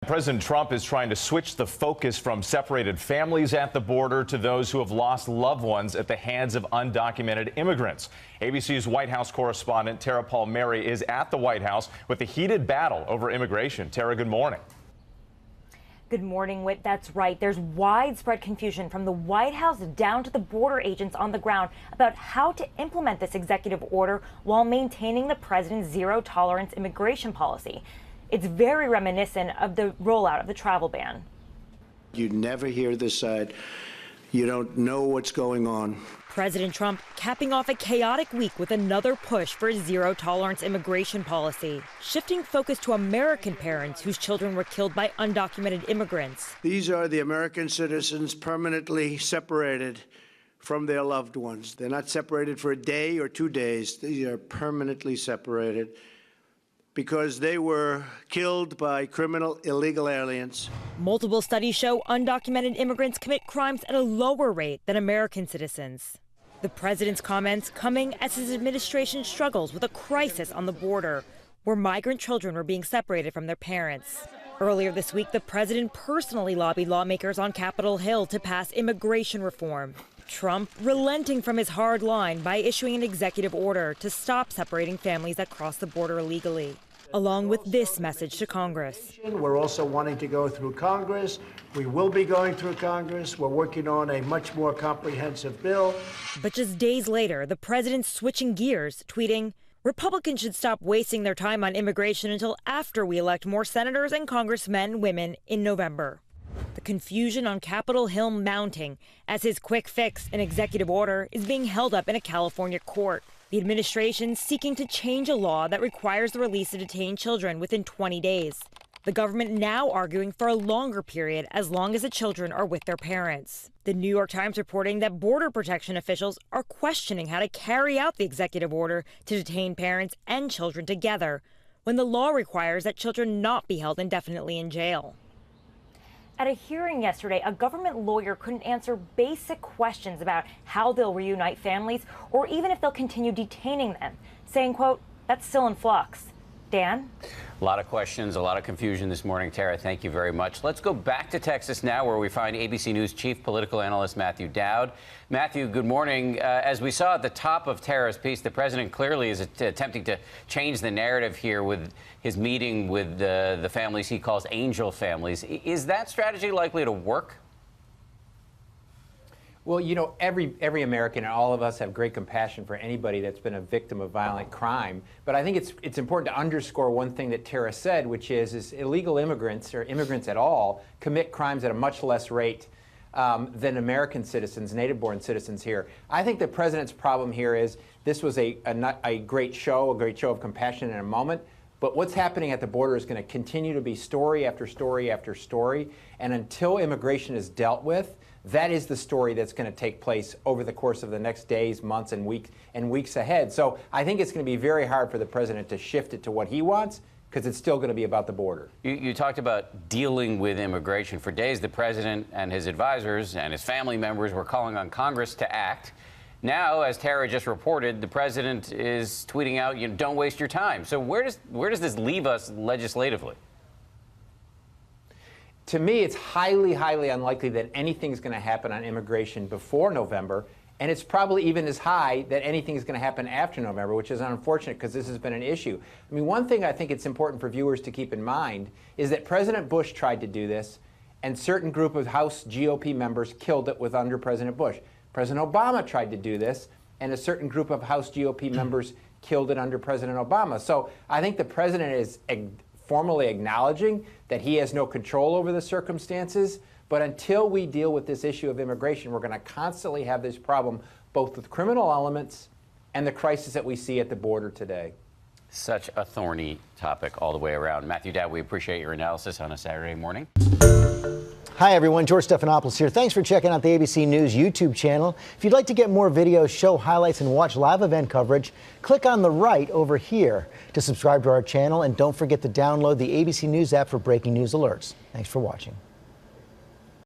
President Trump is trying to switch the focus from separated families at the border to those who have lost loved ones at the hands of undocumented immigrants. ABC's White House correspondent Tara Palmieri is at the White House with the heated battle over immigration. Tara, good morning. Good morning, Whit. That's right. There's widespread confusion from the White House down to the border agents on the ground about how to implement this executive order while maintaining the president's zero-tolerance immigration policy. It's very reminiscent of the rollout of the travel ban. You never hear this side. You don't know what's going on. President Trump capping off a chaotic week with another push for a zero-tolerance immigration policy, shifting focus to American parents whose children were killed by undocumented immigrants. These are the American citizens permanently separated from their loved ones. They're not separated for a day or 2 days. These are permanently separated because they were killed by criminal illegal aliens. Multiple studies show undocumented immigrants commit crimes at a lower rate than American citizens. The president's comments coming as his administration struggles with a crisis on the border, where migrant children were being separated from their parents. Earlier this week, the president personally lobbied lawmakers on Capitol Hill to pass immigration reform. Trump relenting from his hard line by issuing an executive order to stop separating families that cross the border illegally, along with this message to Congress. We're also wanting to go through Congress. We will be going through Congress. We're working on a much more comprehensive bill. But just days later, the president switching gears, tweeting, Republicans should stop wasting their time on immigration until after we elect more senators and congressmen and women in November. The confusion on Capitol Hill mounting as his quick fix, an executive order, is being held up in a California court. The administration seeking to change a law that requires the release of detained children within 20 days. The government now arguing for a longer period as long as the children are with their parents. The New York Times reporting that Border Protection officials are questioning how to carry out the executive order to detain parents and children together when the law requires that children not be held indefinitely in jail. At a hearing yesterday, a government lawyer couldn't answer basic questions about how they'll reunite families or even if they'll continue detaining them, saying, quote, that's still in flux. Dan? A lot of questions, a lot of confusion this morning. Tara, thank you very much. Let's go back to Texas now, where we find ABC News chief political analyst Matthew Dowd. Matthew, good morning. As we saw at the top of Tara's piece, the president clearly is attempting to change the narrative here with his meeting with the families he calls angel families. Is that strategy likely to work? Well, you know, every American and all of us have great compassion for anybody that's been a victim of violent crime. But I think it's important to underscore one thing that Tara said, which is illegal immigrants or immigrants at all commit crimes at a much less rate than American citizens, native-born citizens here. I think the president's problem here is this was a great show of compassion in a moment. But what's happening at the border is going to continue to be story after story after story. And until immigration is dealt with, that is the story that's going to take place over the course of the next days, months, and weeks ahead. So I think it's going to be very hard for the president to shift it to what he wants, because it's still going to be about the border. You talked about dealing with immigration. For days, the president and his advisors and his family members were calling on Congress to act. Now, as Tara just reported, the president is tweeting out, you know, don't waste your time. So where does this leave us legislatively? To me, it's highly, highly unlikely that anything is going to happen on immigration before November, and it's probably even as high that anything is going to happen after November, which is unfortunate because this has been an issue. I mean, one thing I think it's important for viewers to keep in mind is that President Bush tried to do this, and certain group of House GOP members killed it under President Bush. President Obama tried to do this, and a certain group of House GOP members killed it under President Obama. So I think the president is formally acknowledging that he has no control over the circumstances. But until we deal with this issue of immigration, we're going to constantly have this problem, both with criminal elements and the crisis that we see at the border today. Such a thorny topic all the way around. Matthew Dowd, we appreciate your analysis on a Saturday morning. Hi, everyone. George Stephanopoulos here. Thanks for checking out the ABC News YouTube channel. If you'd like to get more videos, show highlights, and watch live event coverage, click on the right over here to subscribe to our channel. And don't forget to download the ABC News app for breaking news alerts. Thanks for watching.